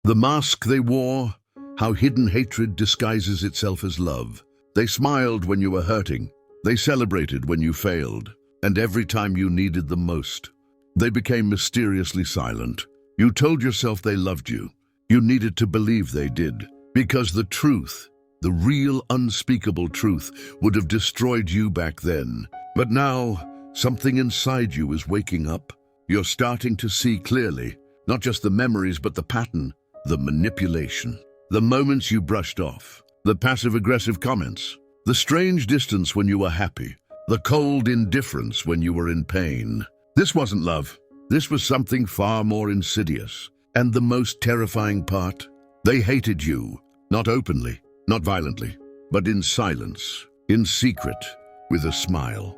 The mask they wore, how hidden hatred disguises itself as love. They smiled when you were hurting. They celebrated when you failed. And every time you needed them most. They became mysteriously silent. You told yourself they loved you. You needed to believe they did. Because the truth, the real unspeakable truth, would have destroyed you back then. But now, something inside you is waking up. You're starting to see clearly, not just the memories, but the pattern, the manipulation. The moments you brushed off, the passive-aggressive comments, the strange distance when you were happy, the cold indifference when you were in pain. This wasn't love. This was something far more insidious. And the most terrifying part, they hated you, not openly, not violently, but in silence, in secret, with a smile.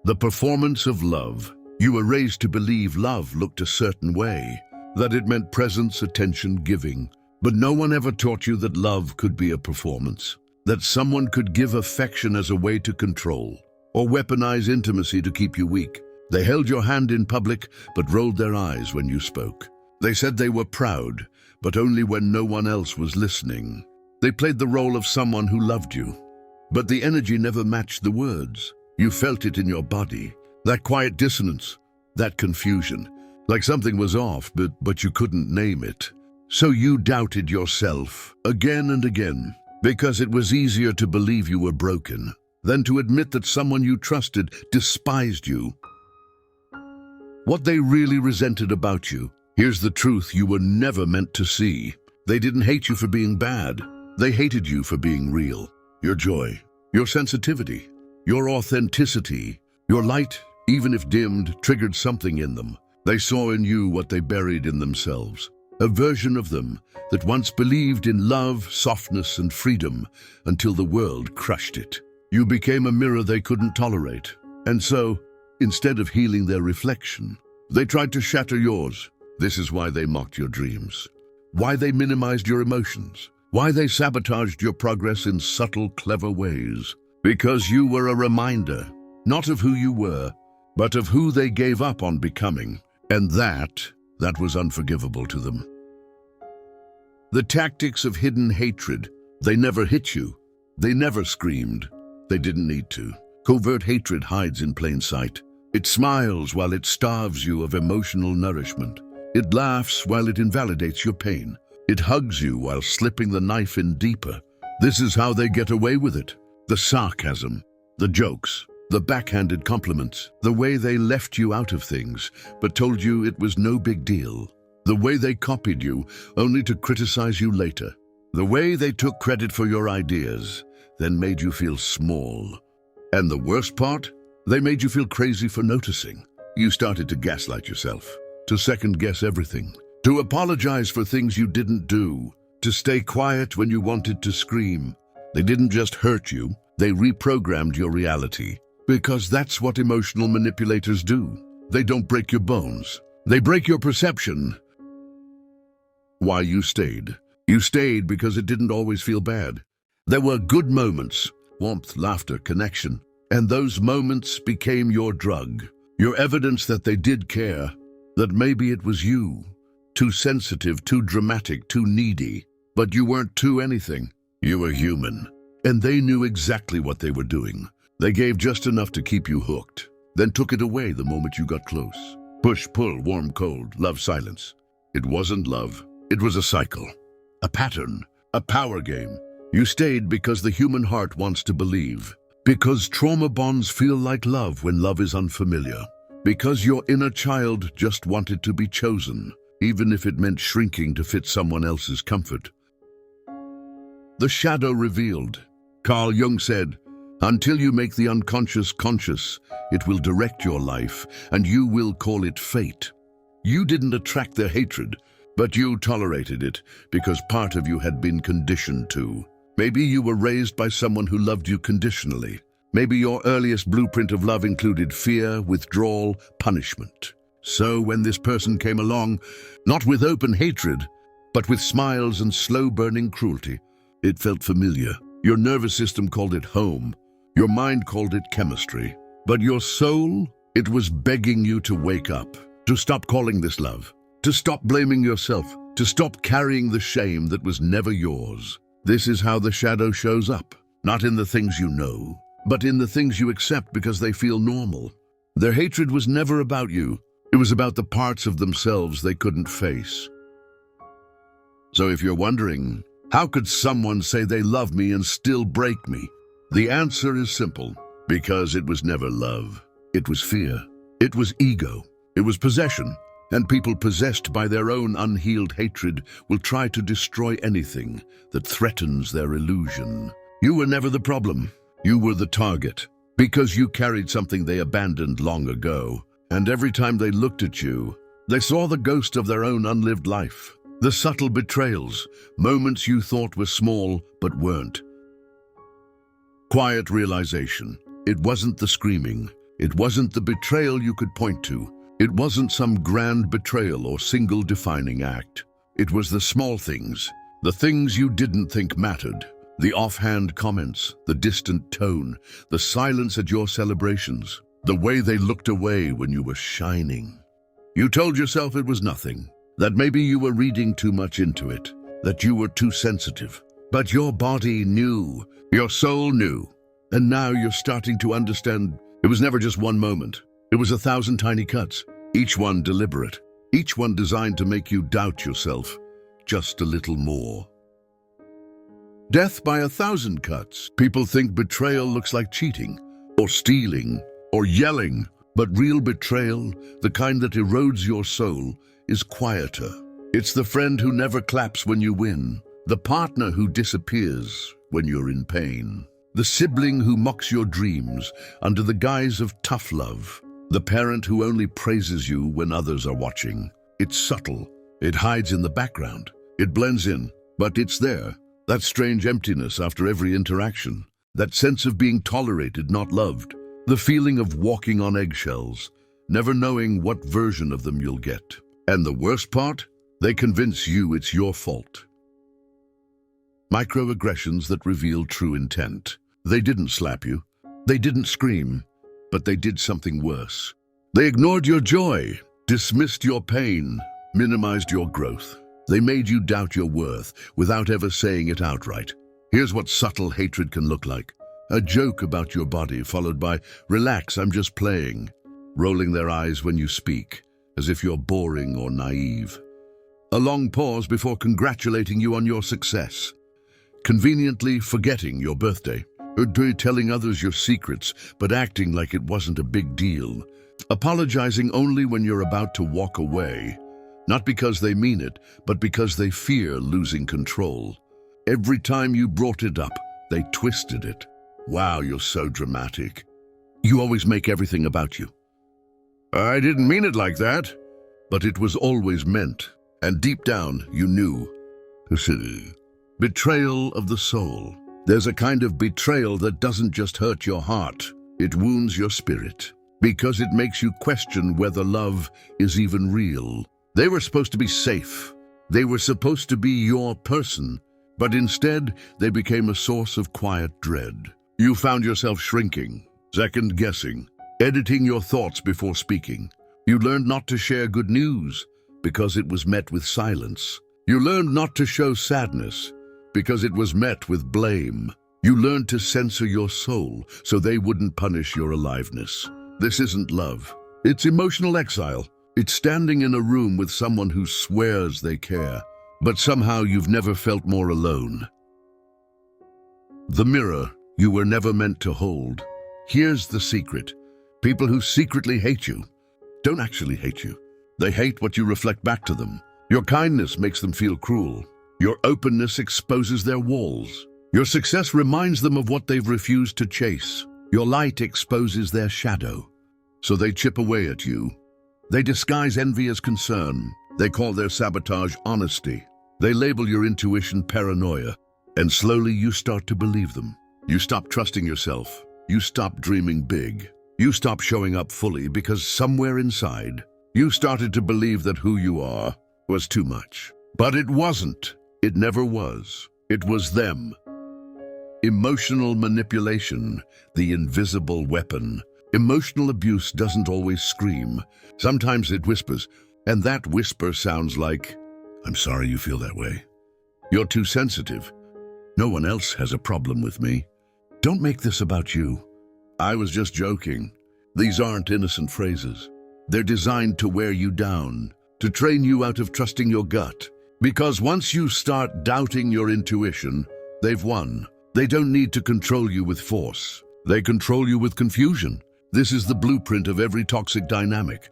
The performance of love. You were raised to believe love looked a certain way, that it meant presence, attention, giving. But no one ever taught you that love could be a performance, that someone could give affection as a way to control, or weaponize intimacy to keep you weak. They held your hand in public, but rolled their eyes when you spoke. They said they were proud, but only when no one else was listening. They played the role of someone who loved you, but the energy never matched the words. You felt it in your body, that quiet dissonance, that confusion, like something was off, but you couldn't name it. So you doubted yourself again and again, because it was easier to believe you were broken than to admit that someone you trusted despised you. What they really resented about you, here's the truth you were never meant to see. They didn't hate you for being bad. They hated you for being real. Your joy, your sensitivity, your authenticity, your light, even if dimmed, triggered something in them. They saw in you what they buried in themselves, a version of them that once believed in love, softness, and freedom until the world crushed it. You became a mirror they couldn't tolerate. And so, instead of healing their reflection, they tried to shatter yours. This is why they mocked your dreams, why they minimized your emotions, why they sabotaged your progress in subtle, clever ways. Because you were a reminder, not of who you were, but of who they gave up on becoming. And that was unforgivable to them. The tactics of hidden hatred. They never hit you. They never screamed. They didn't need to. Covert hatred hides in plain sight. It smiles while it starves you of emotional nourishment. It laughs while it invalidates your pain. It hugs you while slipping the knife in deeper. This is how they get away with it. The sarcasm, the jokes, the backhanded compliments, the way they left you out of things, but told you it was no big deal. The way they copied you, only to criticize you later. The way they took credit for your ideas, then made you feel small. And the worst part? They made you feel crazy for noticing. You started to gaslight yourself, to second-guess everything, to apologize for things you didn't do, to stay quiet when you wanted to scream. They didn't just hurt you, they reprogrammed your reality. Because that's what emotional manipulators do. They don't break your bones. They break your perception. Why you stayed? You stayed because it didn't always feel bad. There were good moments, warmth, laughter, connection. And those moments became your drug, your evidence that they did care, that maybe it was you. Too sensitive, too dramatic, too needy. But you weren't too anything. You were human. And they knew exactly what they were doing. They gave just enough to keep you hooked, then took it away the moment you got close. Push, pull, warm, cold, love, silence. It wasn't love. It was a cycle, a pattern, a power game. You stayed because the human heart wants to believe. Because trauma bonds feel like love when love is unfamiliar. Because your inner child just wanted to be chosen, even if it meant shrinking to fit someone else's comfort. The shadow revealed. Carl Jung said, "Until you make the unconscious conscious, it will direct your life, and you will call it fate." You didn't attract their hatred, but you tolerated it because part of you had been conditioned to. Maybe you were raised by someone who loved you conditionally. Maybe your earliest blueprint of love included fear, withdrawal, punishment. So when this person came along, not with open hatred, but with smiles and slow-burning cruelty, it felt familiar. Your nervous system called it home. Your mind called it chemistry. But your soul, it was begging you to wake up, to stop calling this love, to stop blaming yourself, to stop carrying the shame that was never yours. This is how the shadow shows up, not in the things you know, but in the things you accept because they feel normal. Their hatred was never about you. It was about the parts of themselves they couldn't face. So if you're wondering, how could someone say they love me and still break me? The answer is simple. Because it was never love. It was fear. It was ego. It was possession. And people possessed by their own unhealed hatred will try to destroy anything that threatens their illusion. You were never the problem. You were the target. Because you carried something they abandoned long ago. And every time they looked at you, they saw the ghost of their own unlived life. The subtle betrayals, moments you thought were small but weren't. Quiet realization. It wasn't the screaming. It wasn't the betrayal you could point to. It wasn't some grand betrayal or single defining act. It was the small things, the things you didn't think mattered. The offhand comments, the distant tone, the silence at your celebrations, the way they looked away when you were shining. You told yourself it was nothing, that maybe you were reading too much into it, that you were too sensitive. But your body knew, your soul knew, and now you're starting to understand it was never just one moment. It was 1,000 tiny cuts, each one deliberate, each one designed to make you doubt yourself just a little more. Death by 1,000 cuts. People think betrayal looks like cheating, or stealing, or yelling, but real betrayal, the kind that erodes your soul, is quieter. It's the friend who never claps when you win, the partner who disappears when you're in pain, the sibling who mocks your dreams under the guise of tough love, the parent who only praises you when others are watching. It's subtle. It hides in the background. It blends in, but it's there. That strange emptiness after every interaction. That sense of being tolerated, not loved. The feeling of walking on eggshells, never knowing what version of them you'll get. And the worst part? They convince you it's your fault. Microaggressions that reveal true intent. They didn't slap you. They didn't scream. But they did something worse. They ignored your joy, dismissed your pain, minimized your growth. They made you doubt your worth without ever saying it outright. Here's what subtle hatred can look like. A joke about your body followed by, "Relax, I'm just playing." Rolling their eyes when you speak, as if you're boring or naive. A long pause before congratulating you on your success. Conveniently forgetting your birthday. Telling others your secrets, but acting like it wasn't a big deal. Apologizing only when you're about to walk away. Not because they mean it, but because they fear losing control. Every time you brought it up, they twisted it. "Wow, you're so dramatic. You always make everything about you." "I didn't mean it like that." But it was always meant, and deep down you knew. Betrayal of the soul. There's a kind of betrayal that doesn't just hurt your heart, it wounds your spirit, because it makes you question whether love is even real. They were supposed to be safe. They were supposed to be your person, but instead they became a source of quiet dread. You found yourself shrinking, second-guessing, editing your thoughts before speaking. You learned not to share good news because it was met with silence. You learned not to show sadness because it was met with blame. You learned to censor your soul so they wouldn't punish your aliveness. This isn't love. It's emotional exile. It's standing in a room with someone who swears they care, but somehow you've never felt more alone. The mirror you were never meant to hold. Here's the secret. People who secretly hate you don't actually hate you. They hate what you reflect back to them. Your kindness makes them feel cruel. Your openness exposes their walls. Your success reminds them of what they've refused to chase. Your light exposes their shadow. So they chip away at you. They disguise envy as concern. They call their sabotage honesty. They label your intuition paranoia. And slowly you start to believe them. You stop trusting yourself. You stop dreaming big. You stop showing up fully because somewhere inside, you started to believe that who you are was too much. But it wasn't. It never was. It was them. Emotional manipulation, the invisible weapon. Emotional abuse doesn't always scream. Sometimes it whispers, and that whisper sounds like, I'm sorry you feel that way. You're too sensitive. No one else has a problem with me. Don't make this about you. I was just joking. These aren't innocent phrases. They're designed to wear you down, to train you out of trusting your gut. Because once you start doubting your intuition, they've won. They don't need to control you with force. They control you with confusion. This is the blueprint of every toxic dynamic.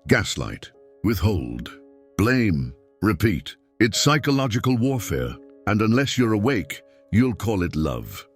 Gaslight, withhold, blame, repeat. It's psychological warfare, and unless you're awake, you'll call it love.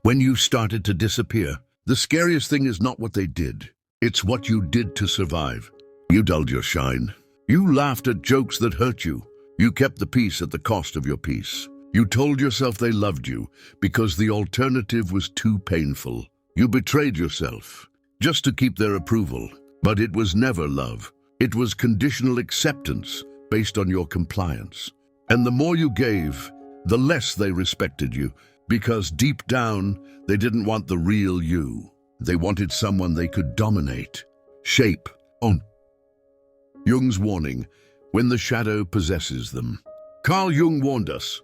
When you started to disappear, the scariest thing is not what they did. It's what you did to survive. You dulled your shine. You laughed at jokes that hurt you. You kept the peace at the cost of your peace. You told yourself they loved you because the alternative was too painful. You betrayed yourself just to keep their approval. But it was never love. It was conditional acceptance based on your compliance. And the more you gave, the less they respected you, because deep down, they didn't want the real you. They wanted someone they could dominate, shape, own. Jung's warning, when the shadow possesses them. Carl Jung warned us,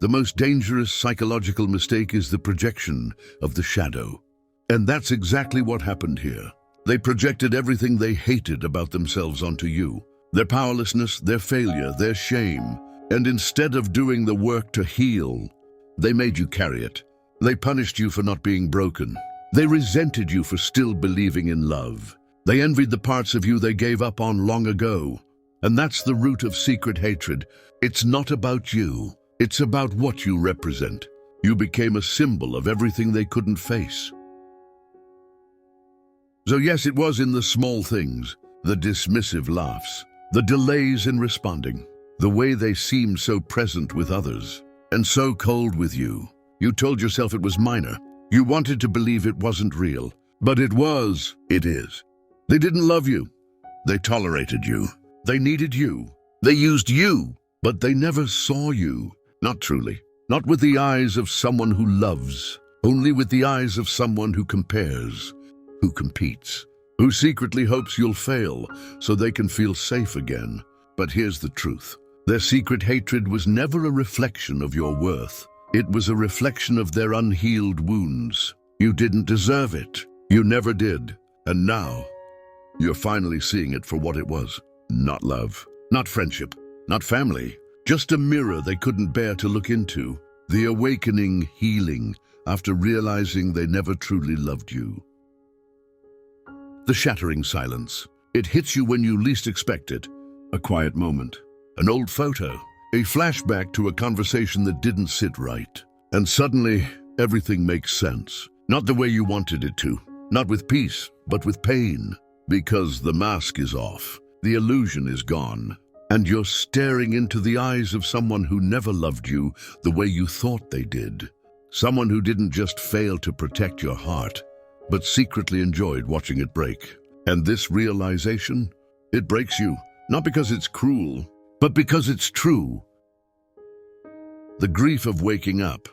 the most dangerous psychological mistake is the projection of the shadow. And that's exactly what happened here. They projected everything they hated about themselves onto you. Their powerlessness, their failure, their shame. And instead of doing the work to heal, they made you carry it. They punished you for not being broken. They resented you for still believing in love. They envied the parts of you they gave up on long ago. And that's the root of secret hatred. It's not about you. It's about what you represent. You became a symbol of everything they couldn't face. So yes, it was in the small things, the dismissive laughs, the delays in responding, the way they seemed so present with others, and so cold with you. You told yourself it was minor. You wanted to believe it wasn't real, but it was. It is. They didn't love you. They tolerated you. They needed you. They used you, but they never saw you. Not truly. Not with the eyes of someone who loves, only with the eyes of someone who compares, who competes, who secretly hopes you'll fail so they can feel safe again. But here's the truth. Their secret hatred was never a reflection of your worth. It was a reflection of their unhealed wounds. You didn't deserve it. You never did. And now, you're finally seeing it for what it was. Not love, not friendship, not family. Just a mirror they couldn't bear to look into. The awakening, healing, after realizing they never truly loved you. The shattering silence. It hits you when you least expect it. A quiet moment. An old photo. A flashback to a conversation that didn't sit right. And suddenly, everything makes sense. Not the way you wanted it to. Not with peace, but with pain. Because the mask is off. The illusion is gone. And you're staring into the eyes of someone who never loved you the way you thought they did. Someone who didn't just fail to protect your heart, but secretly enjoyed watching it break. And this realization, it breaks you, not because it's cruel, but because it's true. The grief of waking up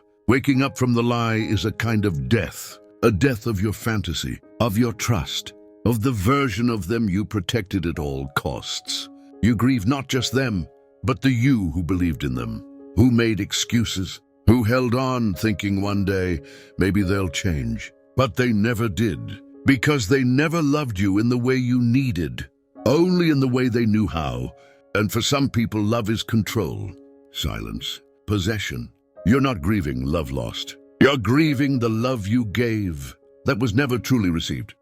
from the lie is a kind of death, a death of your fantasy, of your trust, of the version of them you protected at all costs. You grieve not just them, but the you who believed in them, who made excuses, who held on thinking one day, maybe they'll change. But they never did, because they never loved you in the way you needed, only in the way they knew how. And for some people, love is control, silence, possession. You're not grieving love lost. You're grieving the love you gave that was never truly received.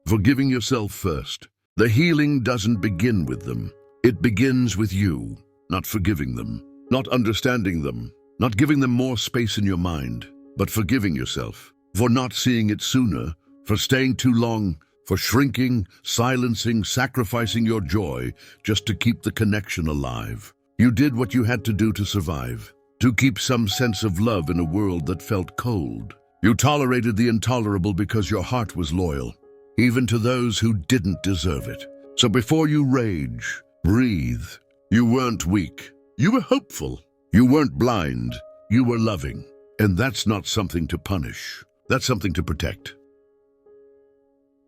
Forgiving yourself first. The healing doesn't begin with them. It begins with you, not forgiving them, not understanding them, not giving them more space in your mind, but forgiving yourself for not seeing it sooner, for staying too long, for shrinking, silencing, sacrificing your joy just to keep the connection alive. You did what you had to do to survive, to keep some sense of love in a world that felt cold. You tolerated the intolerable because your heart was loyal, even to those who didn't deserve it. So before you rage, breathe. You weren't weak. You were hopeful. You weren't blind. You were loving. And that's not something to punish. That's something to protect.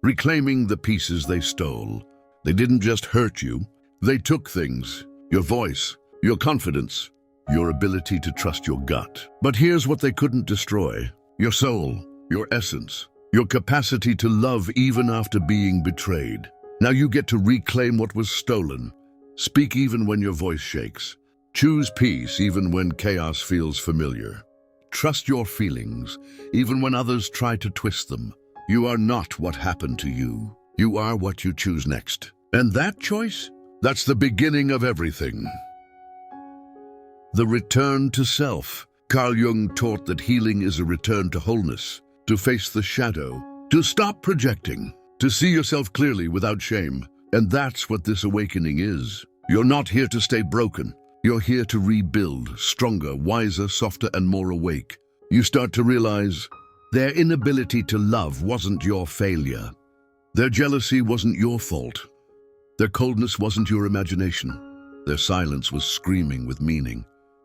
Reclaiming the pieces they stole. They didn't just hurt you. They took things, your voice, your confidence, your ability to trust your gut. But here's what they couldn't destroy: your soul, your essence, your capacity to love even after being betrayed. Now you get to reclaim what was stolen. Speak even when your voice shakes. Choose peace even when chaos feels familiar. Trust your feelings, even when others try to twist them. You are not what happened to you. You are what you choose next. And that choice? That's the beginning of everything. The return to self. Carl Jung taught that healing is a return to wholeness, to face the shadow, to stop projecting, to see yourself clearly without shame. And that's what this awakening is. You're not here to stay broken. You're here to rebuild, stronger, wiser, softer, and more awake. You start to realize their inability to love wasn't your failure. Their jealousy wasn't your fault. Their coldness wasn't your imagination. Their silence was screaming with meaning.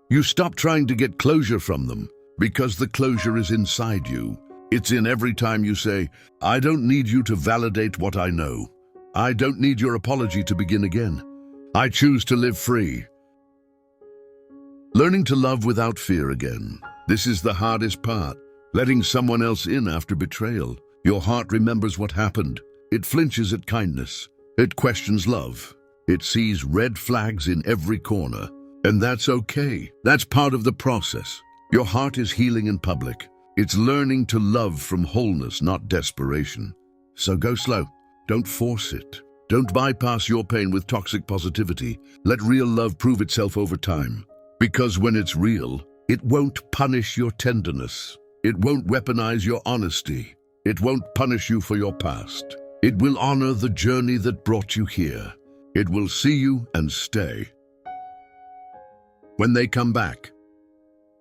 You stop trying to get closure from them, because the closure is inside you. It's in every time you say, "I don't need you to validate what I know. I don't need your apology to begin again. I choose to live free." Learning to love without fear again. This is the hardest part. Letting someone else in after betrayal. Your heart remembers what happened. It flinches at kindness. It questions love. It sees red flags in every corner. And that's okay. That's part of the process. Your heart is healing in public. It's learning to love from wholeness, not desperation. So go slow. Don't force it. Don't bypass your pain with toxic positivity. Let real love prove itself over time. Because when it's real, it won't punish your tenderness. It won't weaponize your honesty. It won't punish you for your past. It will honor the journey that brought you here. It will see you and stay. When they come back,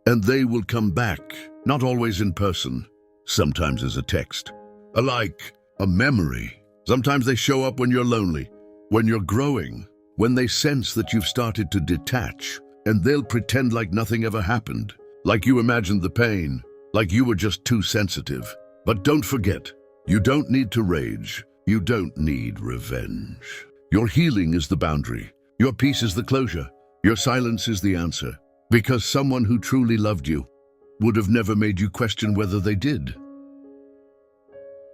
and they will come back, not always in person, sometimes as a text, a like, a memory. Sometimes they show up when you're lonely, when you're growing, when they sense that you've started to detach, and they'll pretend like nothing ever happened, like you imagined the pain, like you were just too sensitive. But don't forget, you don't need to rage. You don't need revenge. Your healing is the boundary. Your peace is the closure. Your silence is the answer. Because someone who truly loved you would have never made you question whether they did.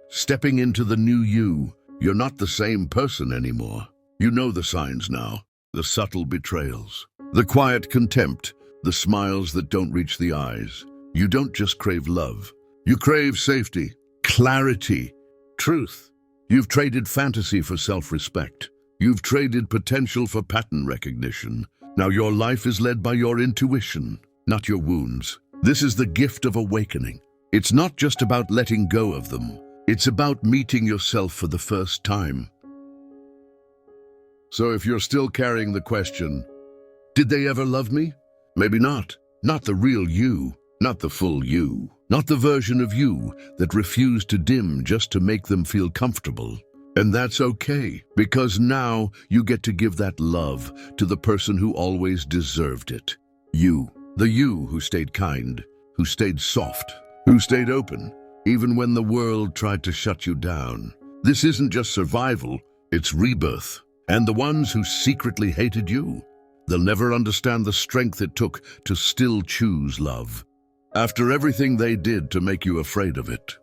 Stepping into the new you, you're not the same person anymore. You know the signs now, the subtle betrayals, the quiet contempt, the smiles that don't reach the eyes. You don't just crave love. You crave safety, clarity, truth. You've traded fantasy for self-respect. You've traded potential for pattern recognition. Now your life is led by your intuition, not your wounds. This is the gift of awakening. It's not just about letting go of them. It's about meeting yourself for the first time. So if you're still carrying the question, did they ever love me? Maybe not. Not the real you. Not the full you. Not the version of you that refused to dim just to make them feel comfortable. And that's okay, because now you get to give that love to the person who always deserved it. You. The you who stayed kind, who stayed soft, who stayed open, even when the world tried to shut you down. This isn't just survival, it's rebirth. And the ones who secretly hated you, they'll never understand the strength it took to still choose love. After everything they did to make you afraid of it.